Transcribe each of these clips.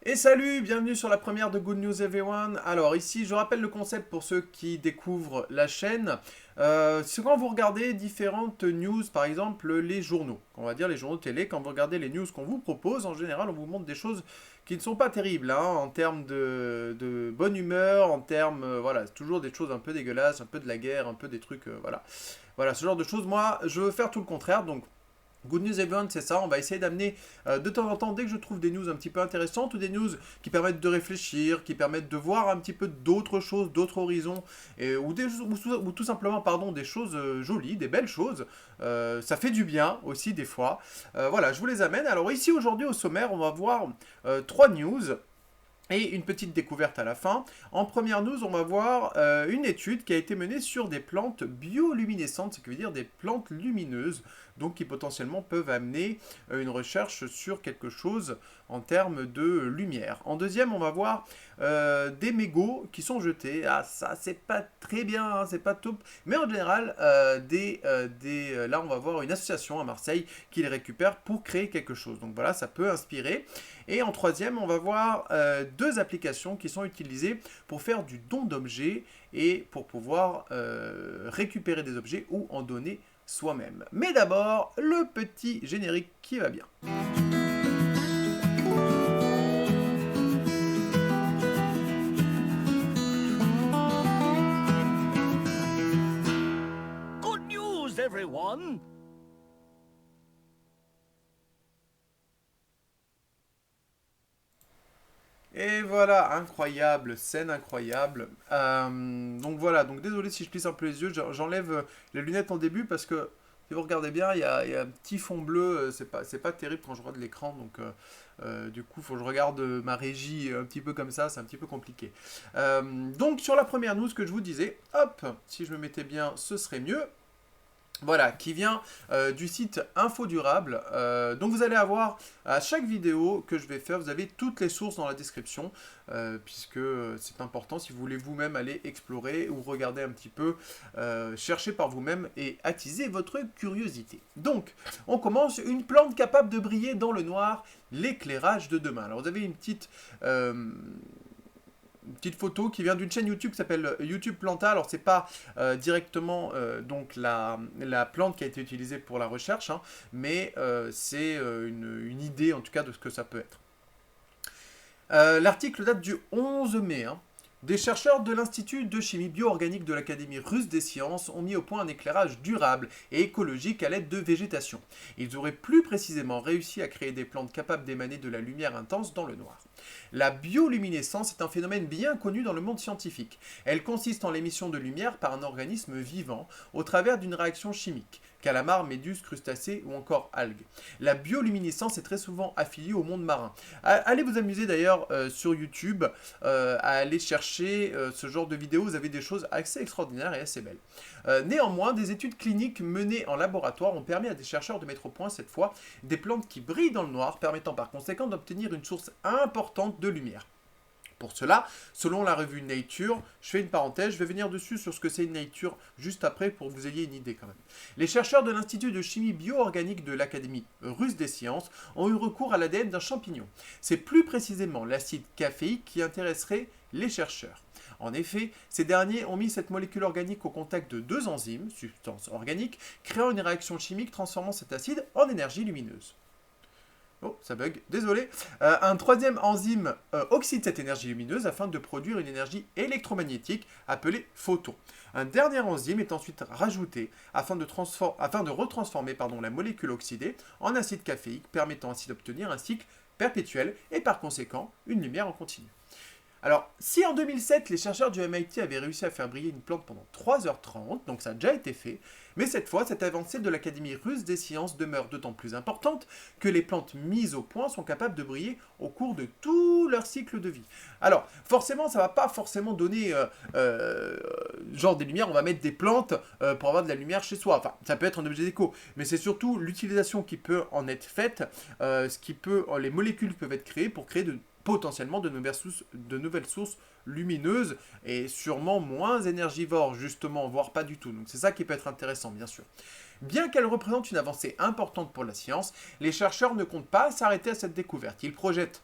Et salut, bienvenue sur la première de Good News Everyone. Alors ici, je rappelle le concept pour ceux qui découvrent la chaîne. C'est quand vous regardez différentes news, par exemple les journaux, on va dire les journaux télé, quand vous regardez les news qu'on vous propose, en général on vous montre des choses qui ne sont pas terribles, hein, en termes de bonne humeur, en termes, voilà, c'est toujours des choses un peu dégueulasses, un peu de la guerre, un peu des trucs, voilà. Voilà, ce genre de choses, moi je veux faire tout le contraire, donc Good News Everyone, c'est ça. On va essayer d'amener de temps en temps, dès que je trouve des news un petit peu intéressantes ou des news qui permettent de réfléchir, qui permettent de voir un petit peu d'autres choses, d'autres horizons, ou tout simplement, pardon, des choses jolies, des belles choses. Ça fait du bien aussi des fois. Voilà, je vous les amène. Alors ici aujourd'hui au sommaire, on va voir trois news. Et une petite découverte à la fin. En première news, on va voir une étude qui a été menée sur des plantes bioluminescentes, ce qui veut dire des plantes lumineuses, donc qui potentiellement peuvent amener une recherche sur quelque chose en termes de lumière. En deuxième, on va voir des mégots qui sont jetés. Ah, ça, c'est pas très bien, hein, c'est pas top. Mais en général, là, on va voir une association à Marseille qui les récupère pour créer quelque chose. Donc voilà, ça peut inspirer. Et en troisième, on va voir deux applications qui sont utilisées pour faire du don d'objets et pour pouvoir récupérer des objets ou en donner soi-même. Mais d'abord, le petit générique qui va bien. Good news, everyone! Et voilà, incroyable, scène incroyable. Donc voilà, donc désolé si je plisse un peu les yeux, j'enlève les lunettes en début parce que si vous regardez bien, il y a un petit fond bleu, c'est pas terrible quand je regarde l'écran, donc du coup, il faut que je regarde ma régie un petit peu comme ça, c'est un petit peu compliqué. Donc sur la première news que je vous disais, hop, si je me mettais bien, ce serait mieux. Voilà, qui vient du site Info Durable. Donc vous allez avoir à chaque vidéo que je vais faire, vous avez toutes les sources dans la description, puisque c'est important si vous voulez vous-même aller explorer ou regarder un petit peu, chercher par vous-même et attiser votre curiosité. Donc, on commence une plante capable de briller dans le noir, l'éclairage de demain. Alors vous avez une petite photo qui vient d'une chaîne YouTube qui s'appelle YouTube Planta. Alors c'est pas directement donc la plante qui a été utilisée pour la recherche, hein, mais c'est une idée en tout cas de ce que ça peut être. L'article date du 11 mai. Hein. Des chercheurs de l'Institut de chimie bio-organique de l'Académie russe des sciences ont mis au point un éclairage durable et écologique à l'aide de végétation. Ils auraient plus précisément réussi à créer des plantes capables d'émaner de la lumière intense dans le noir. La bioluminescence est un phénomène bien connu dans le monde scientifique. Elle consiste en l'émission de lumière par un organisme vivant au travers d'une réaction chimique. Calamars, méduses, crustacés ou encore algues. La bioluminescence est très souvent affiliée au monde marin. Allez vous amuser d'ailleurs sur YouTube à aller chercher ce genre de vidéos. Vous avez des choses assez extraordinaires et assez belles. Néanmoins, des études cliniques menées en laboratoire ont permis à des chercheurs de mettre au point cette fois des plantes qui brillent dans le noir, permettant par conséquent d'obtenir une source importante de lumière. Pour cela, selon la revue Nature, je fais une parenthèse, je vais venir dessus sur ce que c'est une Nature juste après pour que vous ayez une idée quand même. Les chercheurs de l'Institut de chimie bio-organique de l'Académie russe des sciences ont eu recours à l'ADN d'un champignon. C'est plus précisément l'acide caféique qui intéresserait les chercheurs. En effet, ces derniers ont mis cette molécule organique au contact de deux enzymes, substances organiques, créant une réaction chimique transformant cet acide en énergie lumineuse. Oh, ça bug, désolé. Un troisième enzyme oxyde cette énergie lumineuse afin de produire une énergie électromagnétique appelée photon. Un dernier enzyme est ensuite rajouté afin de retransformer la molécule oxydée en acide caféique, permettant ainsi d'obtenir un cycle perpétuel et par conséquent une lumière en continu. Alors, si en 2007, les chercheurs du MIT avaient réussi à faire briller une plante pendant 3h30, donc ça a déjà été fait, mais cette fois, cette avancée de l'Académie russe des sciences demeure d'autant plus importante que les plantes mises au point sont capables de briller au cours de tout leur cycle de vie. Alors, forcément, ça ne va pas forcément donner genre des lumières, on va mettre des plantes pour avoir de la lumière chez soi. Enfin, ça peut être un objet déco, mais c'est surtout l'utilisation qui peut en être faite, les molécules peuvent être créées pour créer potentiellement de nouvelles sources lumineuses et sûrement moins énergivores, justement, voire pas du tout. Donc c'est ça qui peut être intéressant, bien sûr. Bien qu'elle représente une avancée importante pour la science, les chercheurs ne comptent pas s'arrêter à cette découverte. Ils projettent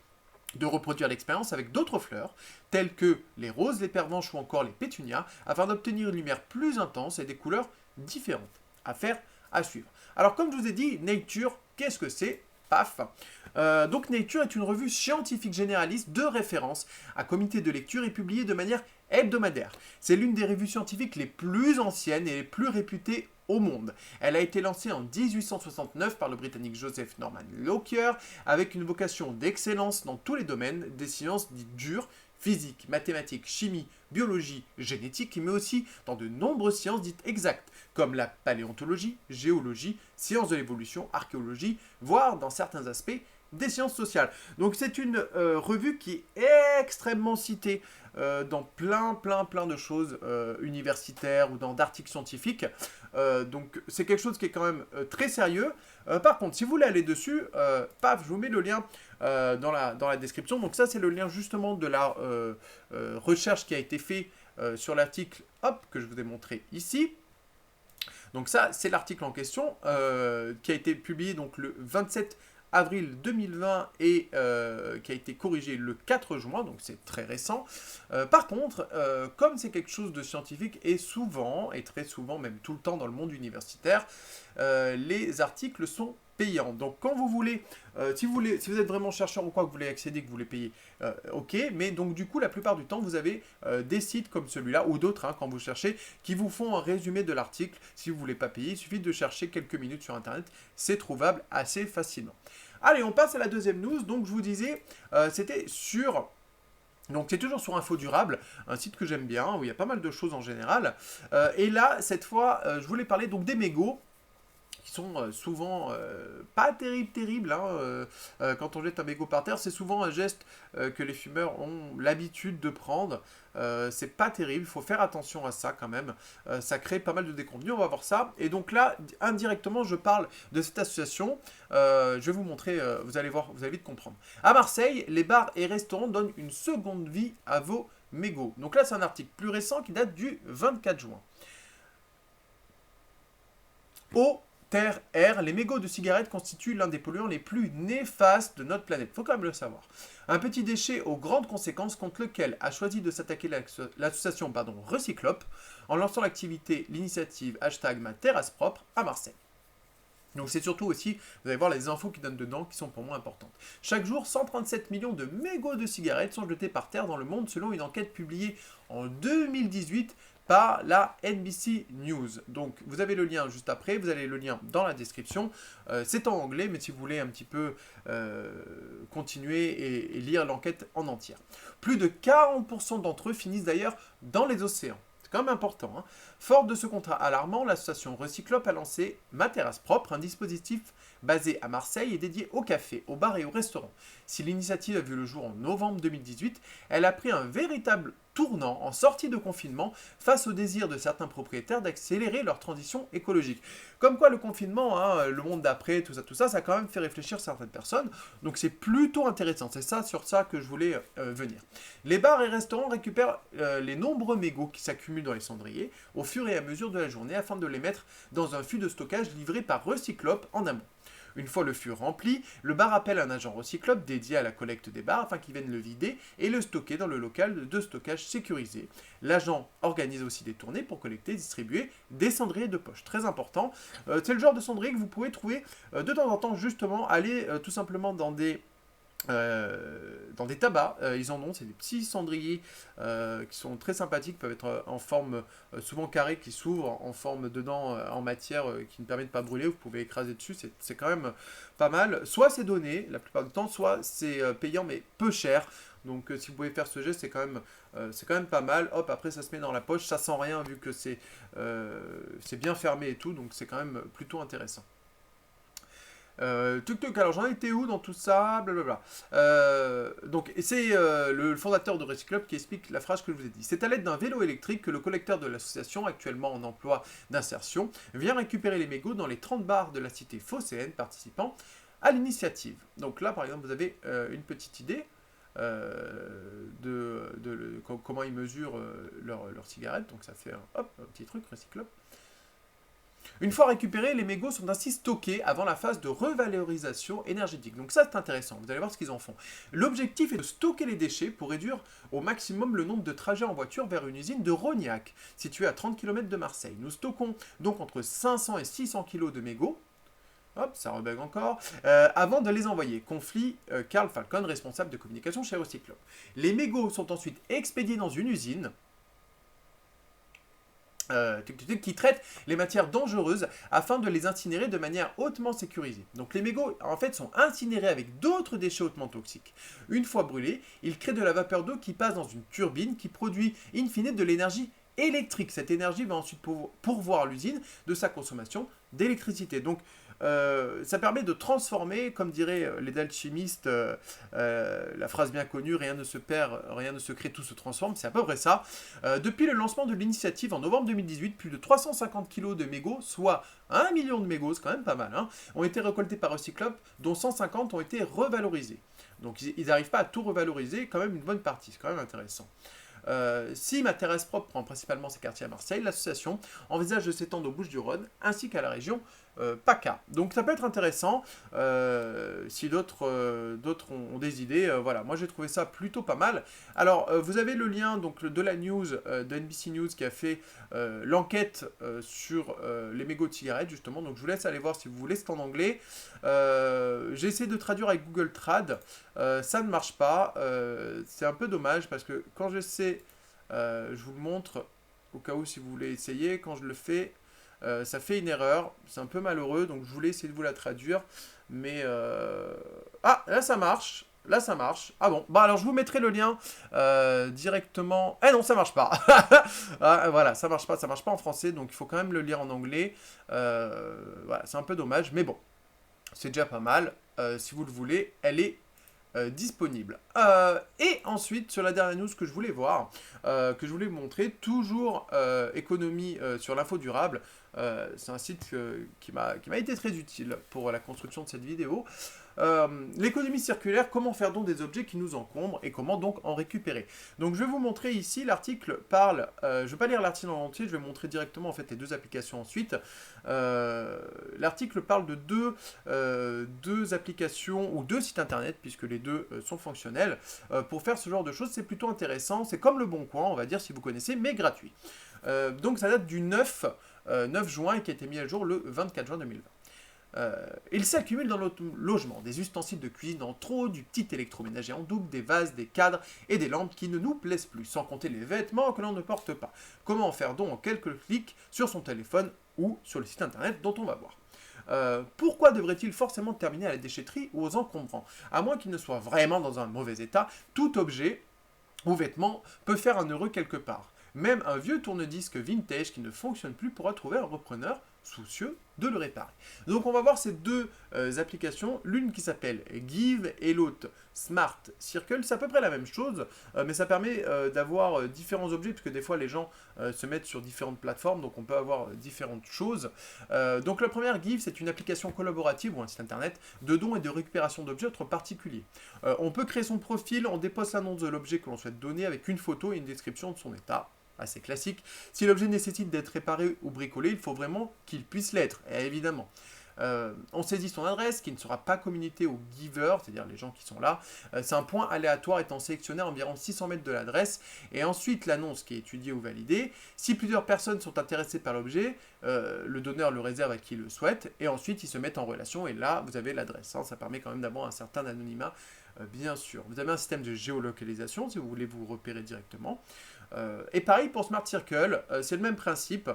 de reproduire l'expérience avec d'autres fleurs, telles que les roses, les pervenches ou encore les pétunias, afin d'obtenir une lumière plus intense et des couleurs différentes. À faire, à suivre. Alors comme je vous ai dit, Nature, qu'est-ce que c'est? Paf. Donc Nature est une revue scientifique généraliste de référence à comité de lecture et publiée de manière hebdomadaire. C'est l'une des revues scientifiques les plus anciennes et les plus réputées au monde. Elle a été lancée en 1869 par le Britannique Joseph Norman Lockyer avec une vocation d'excellence dans tous les domaines des sciences dites dures, physique, mathématiques, chimie, biologie, génétique, mais aussi dans de nombreuses sciences dites exactes, comme la paléontologie, géologie, sciences de l'évolution, archéologie, voire dans certains aspects des sciences sociales. Donc c'est une revue qui est extrêmement citée dans plein de choses universitaires ou dans d'articles scientifiques. Donc c'est quelque chose qui est quand même très sérieux. Par contre, si vous voulez aller dessus, paf, je vous mets le lien dans la description. Donc ça, c'est le lien justement de la recherche qui a été fait sur l'article que je vous ai montré ici. Donc ça, c'est l'article en question qui a été publié donc, le 27 avril 2020 et qui a été corrigé le 4 juin, donc c'est très récent. Par contre, comme c'est quelque chose de scientifique et souvent, et très souvent, même tout le temps dans le monde universitaire, les articles sont payants. Donc quand vous voulez, si vous êtes vraiment chercheur ou quoi, que vous voulez accéder, que vous voulez payer, ok, mais donc du coup la plupart du temps vous avez des sites comme celui-là ou d'autres quand vous cherchez qui vous font un résumé de l'article. Si vous ne voulez pas payer, il suffit de chercher quelques minutes sur internet, c'est trouvable assez facilement. Allez, on passe à la deuxième news. Donc je vous disais, c'était sur... Donc c'est toujours sur Info Durable, un site que j'aime bien, où il y a pas mal de choses en général. Et là, cette fois, je voulais parler donc des mégots, qui sont souvent pas terribles. Quand on jette un mégot par terre, c'est souvent un geste que les fumeurs ont l'habitude de prendre. C'est pas terrible, il faut faire attention à ça quand même. Ça crée pas mal de déconvenus, on va voir ça. Et donc là, indirectement, je parle de cette association. Je vais vous montrer, vous allez voir, vous allez vite comprendre. À Marseille, les bars et restaurants donnent une seconde vie à vos mégots. Donc là, c'est un article plus récent qui date du 24 juin. Terre, air, les mégots de cigarettes constituent l'un des polluants les plus néfastes de notre planète. Faut quand même le savoir. Un petit déchet aux grandes conséquences contre lequel a choisi de s'attaquer l'association Recyclop en lançant l'initiative #Ma Terrasse Propre à Marseille. Donc c'est surtout aussi, vous allez voir les infos qui donnent dedans qui sont pour moi importantes. Chaque jour, 137 millions de mégots de cigarettes sont jetés par terre dans le monde selon une enquête publiée en 2018 par la NBC News. Donc vous avez le lien juste après, vous avez le lien dans la description. C'est en anglais, mais si vous voulez un petit peu continuer et lire l'enquête en entière. Plus de 40% d'entre eux finissent d'ailleurs dans les océans. C'est quand même important. Fort de ce contrat alarmant, l'association Recyclop a lancé Ma Terrasse Propre, un dispositif basé à Marseille et dédié aux cafés, aux bars et aux restaurants. Si l'initiative a vu le jour en novembre 2018, elle a pris un véritable tournant en sortie de confinement face au désir de certains propriétaires d'accélérer leur transition écologique. Comme quoi le confinement, le monde d'après, tout ça, ça a quand même fait réfléchir certaines personnes. Donc c'est plutôt intéressant. C'est ça sur ça que je voulais venir. Les bars et restaurants récupèrent les nombreux mégots qui s'accumulent dans les cendriers au fur et à mesure de la journée afin de les mettre dans un fût de stockage livré par Recyclop en amont. Une fois le fût rempli, le bar appelle un agent Recyclop dédié à la collecte des bars afin qu'il vienne le vider et le stocker dans le local de stockage sécurisé. L'agent organise aussi des tournées pour collecter et distribuer des cendriers de poche. Très important. C'est le genre de cendrier que vous pouvez trouver de temps en temps, justement, aller tout simplement dans des tabacs, ils en ont, c'est des petits cendriers qui sont très sympathiques, peuvent être en forme souvent carrée, qui s'ouvrent en forme dedans en matière qui ne permet de pas brûler, vous pouvez écraser dessus, c'est quand même pas mal. Soit c'est donné la plupart du temps, soit c'est payant mais peu cher. Donc si vous pouvez faire ce geste, c'est quand même pas mal. Hop, après ça se met dans la poche, ça sent rien vu que c'est bien fermé et tout, donc c'est quand même plutôt intéressant. Alors j'en étais où dans tout ça, blablabla. Donc c'est le fondateur de Recyclop qui explique la phrase que je vous ai dit. C'est à l'aide d'un vélo électrique que le collecteur de l'association, actuellement en emploi d'insertion, vient récupérer les mégots dans les 30 bars de la cité phocéenne participant à l'initiative. Donc là par exemple vous avez une petite idée comment ils mesurent leurs cigarettes. Donc ça fait un petit truc Recyclop. Une fois récupérés, les mégots sont ainsi stockés avant la phase de revalorisation énergétique. Donc ça, c'est intéressant, vous allez voir ce qu'ils en font. L'objectif est de stocker les déchets pour réduire au maximum le nombre de trajets en voiture vers une usine de Rognac, située à 30 km de Marseille. Nous stockons donc entre 500 et 600 kg de mégots. Hop, ça rebug encore. Avant de les envoyer, confie Carl Falcon, responsable de communication chez Recyclop. Les mégots sont ensuite expédiés dans une usine qui traite les matières dangereuses afin de les incinérer de manière hautement sécurisée. Donc les mégots en fait sont incinérés avec d'autres déchets hautement toxiques. Une fois brûlés, ils créent de la vapeur d'eau qui passe dans une turbine qui produit in fine de l'énergie électrique. Cette énergie va ensuite pourvoir l'usine de sa consommation d'électricité. Donc ça permet de transformer, comme diraient les alchimistes, la phrase bien connue, rien ne se perd, rien ne se crée, tout se transforme, c'est à peu près ça. Depuis le lancement de l'initiative en novembre 2018, plus de 350 kg de mégots, soit 1 million de mégots, c'est quand même pas mal, hein, ont été récoltés par Recyclop, dont 150 ont été revalorisés. Donc ils n'arrivent pas à tout revaloriser, quand même une bonne partie, c'est quand même intéressant. Si Ma Terrasse Propre prend principalement ses quartiers à Marseille, l'association envisage de s'étendre aux Bouches-du-Rhône ainsi qu'à la région PACA. Donc ça peut être intéressant si d'autres ont des idées. Voilà, moi j'ai trouvé ça plutôt pas mal. Alors vous avez le lien donc, de la news de NBC News qui a fait l'enquête sur les mégots de cigarettes justement. Donc je vous laisse aller voir si vous voulez, c'est en anglais. J'ai essayé de traduire avec Google Trad. Ça ne marche pas. C'est un peu dommage parce que quand j'essaie, je vous le montre au cas où si vous voulez essayer, quand je le fais, ça fait une erreur. C'est un peu malheureux, donc je voulais essayer de vous la traduire. Mais ah, là ça marche. Là ça marche. Ah bon, bah alors je vous mettrai le lien directement. Eh non, ça marche pas. Ah, voilà, ça marche pas en français, donc il faut quand même le lire en anglais. Voilà, c'est un peu dommage, mais bon, c'est déjà pas mal. Si vous le voulez, elle est disponible. Et ensuite, sur la dernière news que je voulais voir, que je voulais vous montrer, toujours économie sur l'info durable. C'est un site qui m'a été très utile pour la construction de cette vidéo. L'économie circulaire, comment faire donc des objets qui nous encombrent et comment donc en récupérer. Donc je vais vous montrer ici, l'article parle, je ne vais pas lire l'article en entier, je vais montrer directement en fait les deux applications ensuite. L'article parle de deux applications ou deux sites internet puisque les deux sont fonctionnels. Pour faire ce genre de choses, c'est plutôt intéressant, c'est comme le Bon Coin, on va dire si vous connaissez, mais gratuit. Donc ça date du 9 juin et qui a été mis à jour le 24 juin 2020. Il s'accumule dans notre logement des ustensiles de cuisine en trop, du petit électroménager en double, des vases, des cadres et des lampes qui ne nous plaisent plus, sans compter les vêtements que l'on ne porte pas. Comment en faire donc en quelques clics sur son téléphone ou sur le site internet dont on va voir. Pourquoi devrait-il forcément terminer à la déchetterie ou aux encombrants? À moins qu'il ne soit vraiment dans un mauvais état, tout objet ou vêtement peut faire un heureux quelque part. Même un vieux tourne-disque vintage qui ne fonctionne plus pourra trouver un repreneur soucieux de le réparer. Donc on va voir ces deux applications, l'une qui s'appelle Give et l'autre Smart Circle. C'est à peu près la même chose, mais ça permet d'avoir différents objets, puisque des fois les gens se mettent sur différentes plateformes, donc on peut avoir différentes choses. Donc la première, Give, c'est une application collaborative ou un site internet de dons et de récupération d'objets entre particuliers. On peut créer son profil, on dépose l'annonce de l'objet que l'on souhaite donner avec une photo et une description de son état. Assez classique. Si l'objet nécessite d'être réparé ou bricolé, il faut vraiment qu'il puisse l'être, évidemment. On saisit son adresse qui ne sera pas communiquée aux givers, c'est-à-dire les gens qui sont là. C'est un point aléatoire étant sélectionné à environ 600 mètres de l'adresse. Et ensuite, l'annonce qui est étudiée ou validée. Si plusieurs personnes sont intéressées par l'objet, le donneur le réserve à qui le souhaite. Et ensuite, ils se mettent en relation. Et là, vous avez l'adresse. Ça permet quand même d'avoir un certain anonymat, bien sûr. Vous avez un système de géolocalisation si vous voulez vous repérer directement. Et pareil pour Smart Circle, c'est le même principe.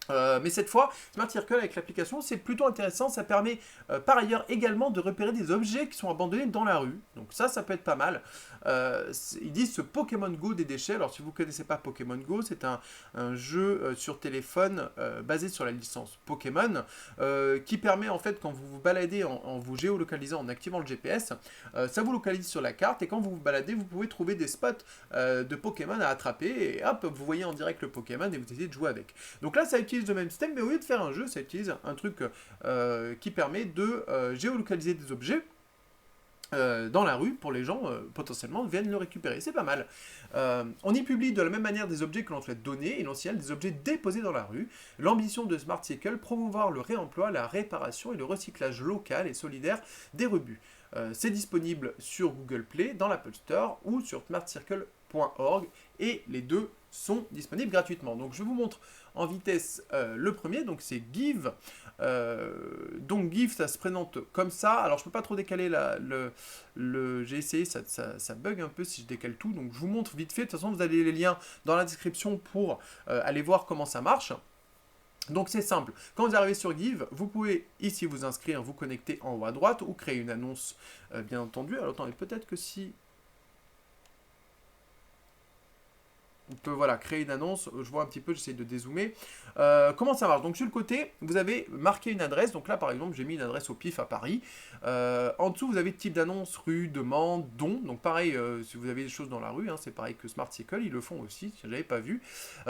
Mais cette fois, Smart Circle avec l'application, c'est plutôt intéressant. Ça permet par ailleurs également de repérer des objets qui sont abandonnés dans la rue. Donc ça peut être pas mal. Ils disent ce Pokémon Go des déchets. Alors si vous ne connaissez pas Pokémon Go, c'est un jeu sur téléphone basé sur la licence Pokémon qui permet en fait quand vous vous baladez en vous géolocalisant, en activant le GPS, ça vous localise sur la carte et quand vous vous baladez, vous pouvez trouver des spots de Pokémon à attraper et hop, vous voyez en direct le Pokémon et vous essayez de jouer avec. Donc là, ça utilise le même système, mais au lieu de faire un jeu, ça utilise un truc qui permet de géolocaliser des objets dans la rue pour les gens potentiellement viennent le récupérer. C'est pas mal. On y publie de la même manière des objets que l'on souhaite donner et l'on signale des objets déposés dans la rue. L'ambition de Smart Cycle, promouvoir le réemploi, la réparation et le recyclage local et solidaire des rebuts. C'est disponible sur Google Play, dans l'Apple Store ou sur smartcircle.org et les deux sont disponibles gratuitement. Donc je vous montre en vitesse le premier, donc c'est Give. Donc Give, ça se présente comme ça. Alors je peux pas trop décaler j'ai essayé, ça bug un peu si je décale tout. Donc je vous montre vite fait. De toute façon, vous avez les liens dans la description pour aller voir comment ça marche. Donc c'est simple, quand vous arrivez sur Give, vous pouvez ici vous inscrire, vous connecter en haut à droite ou créer une annonce bien entendu. Alors attendez, peut-être que si... On peut voilà, créer une annonce, je vois un petit peu, j'essaie de dézoomer. Comment ça marche? Donc sur le côté, vous avez marqué une adresse. Donc là par exemple, j'ai mis une adresse au pif à Paris. En dessous, vous avez type d'annonce, rue, demande, don. Donc pareil, si vous avez des choses dans la rue, hein, c'est pareil que Smart Cycle, ils le font aussi, si je n'avais pas vu.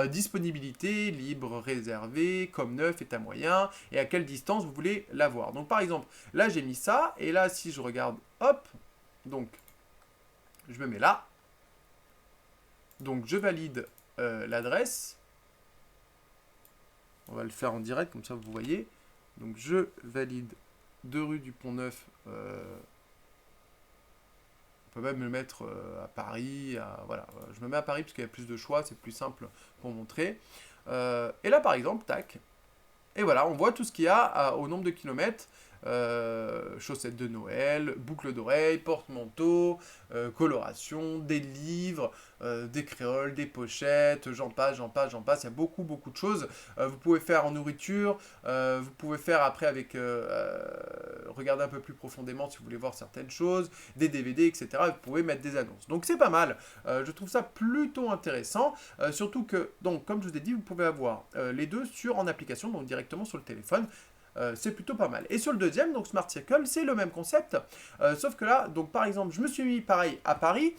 Disponibilité, libre, réservé, comme neuf est à moyen, et à quelle distance vous voulez l'avoir. Donc par exemple, là j'ai mis ça, et là si je regarde, hop, donc je me mets là. Donc je valide l'adresse. On va le faire en direct, comme ça vous voyez. Donc je valide 2 rue du Pont-Neuf. On peut même le mettre à Paris. Voilà, je me mets à Paris parce qu'il y a plus de choix, c'est plus simple pour montrer. Et là par exemple, tac. Et voilà, on voit tout ce qu'il y a au nombre de kilomètres. Chaussettes de Noël, boucles d'oreilles, porte-manteau, coloration, des livres, des créoles, des pochettes, j'en passe, il y a beaucoup de choses. Vous pouvez faire en nourriture, vous pouvez faire après avec, regarder un peu plus profondément si vous voulez voir certaines choses, des DVD, etc. Vous pouvez mettre des annonces. Donc c'est pas mal, je trouve ça plutôt intéressant, surtout que, donc comme je vous ai dit, vous pouvez avoir les deux en application, donc directement sur le téléphone. C'est plutôt pas mal. Et sur le deuxième, donc Smart Circle, c'est le même concept, sauf que là, donc par exemple, je me suis mis pareil à Paris,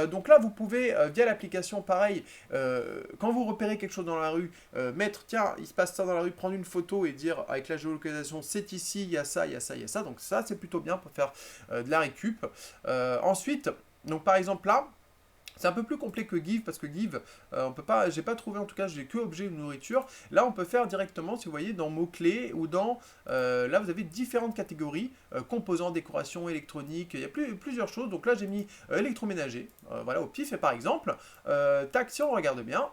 donc là vous pouvez, via l'application pareil, quand vous repérez quelque chose dans la rue, mettre, tiens, il se passe ça dans la rue, prendre une photo et dire avec la géolocalisation, c'est ici, il y a ça, il y a ça, il y a ça, donc ça c'est plutôt bien pour faire de la récup. Ensuite, donc par exemple là, c'est un peu plus complet que Give parce que Give, on peut pas, j'ai pas trouvé en tout cas, j'ai que objet ou nourriture. Là, on peut faire directement, si vous voyez, dans mots-clés ou dans, là vous avez différentes catégories, composants, décoration, électronique, il y a plusieurs choses. Donc là, j'ai mis électroménager, voilà, au pif. Et par exemple, tac, si on regarde bien,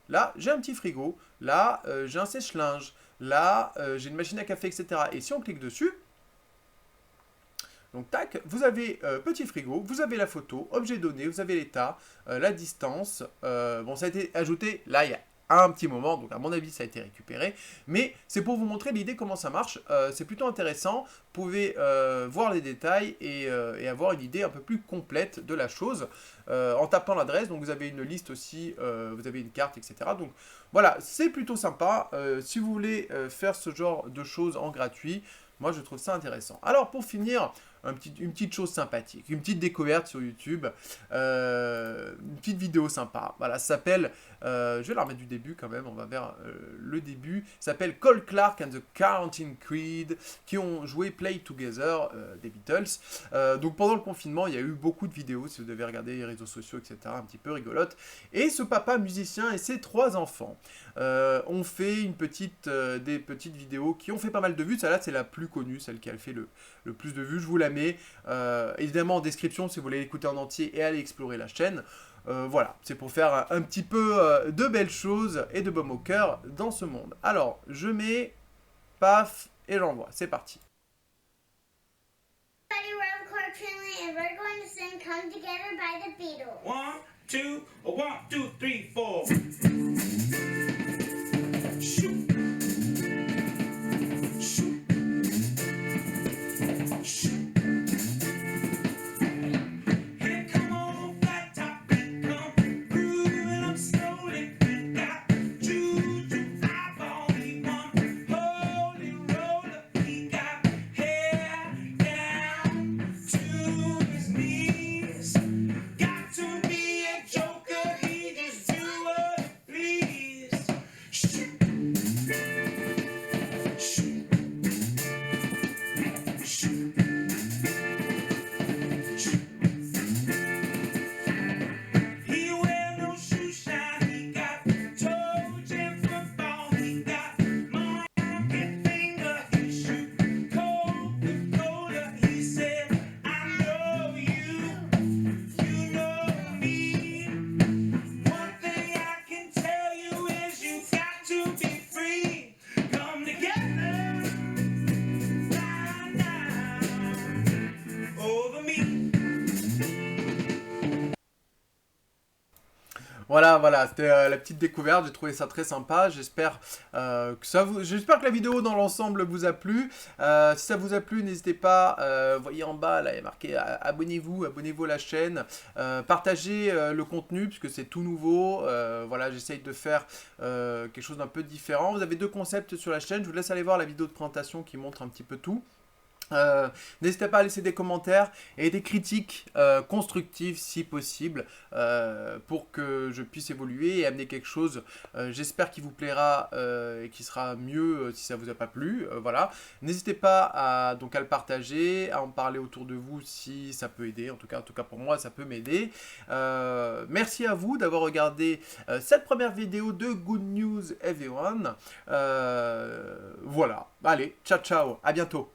là, j'ai un petit frigo, là, j'ai un sèche-linge, là, j'ai une machine à café, etc. Et si on clique dessus, donc tac, vous avez petit frigo, vous avez la photo, objet donné, vous avez l'état, la distance. Bon, ça a été ajouté là il y a un petit moment, donc à mon avis ça a été récupéré. Mais c'est pour vous montrer l'idée comment ça marche. C'est plutôt intéressant. Vous pouvez voir les détails et avoir une idée un peu plus complète de la chose en tapant l'adresse. Donc vous avez une liste aussi, vous avez une carte, etc. Donc voilà, c'est plutôt sympa. Si vous voulez faire ce genre de choses en gratuit, moi je trouve ça intéressant. Alors pour finir, une petite chose sympathique, une petite découverte sur YouTube, une petite vidéo sympa. Voilà, ça s'appelle, je vais la remettre du début quand même, on va vers le début. Ça s'appelle Cole Clark and the Counting Creed, qui ont joué Play Together des Beatles. Donc pendant le confinement, il y a eu beaucoup de vidéos, si vous devez regarder les réseaux sociaux, etc., un petit peu rigolote. Et ce papa musicien et ses 3 enfants ont fait des petites vidéos qui ont fait pas mal de vues. Celle-là, c'est la plus connue, celle qui a fait le plus de vues. Je vous la mets évidemment en description si vous voulez l'écouter en entier et aller explorer la chaîne. Voilà, c'est pour faire un petit peu de belles choses et de baume au cœur dans ce monde. Alors, je mets, paf, et j'envoie. C'est parti. And we're going to sing Come Together by the Beatles. 1, 2, 1, 2, 3, 4. Shoot. Shoot. Shoot. Here come on, flat top, and come grooving up slowly. Got juju eyeball, he one holy roller. He got hair down to his knees. Got to be a joker, he just do what he please. Voilà, c'était la petite découverte, j'ai trouvé ça très sympa, j'espère j'espère que la vidéo dans l'ensemble vous a plu. Si ça vous a plu, n'hésitez pas, vous voyez en bas, là il y a marqué abonnez-vous à la chaîne, partagez le contenu, puisque c'est tout nouveau, voilà, j'essaye de faire quelque chose d'un peu différent. Vous avez 2 concepts sur la chaîne, je vous laisse aller voir la vidéo de présentation qui montre un petit peu tout. N'hésitez pas à laisser des commentaires et des critiques constructives si possible, pour que je puisse évoluer et amener quelque chose, j'espère, qui vous plaira et qui sera mieux si ça vous a pas plu. Voilà, n'hésitez pas donc à le partager, à en parler autour de vous si ça peut aider. En tout cas pour moi ça peut m'aider. Merci à vous d'avoir regardé cette première vidéo de Good News Everyone. Voilà, allez, ciao, à bientôt.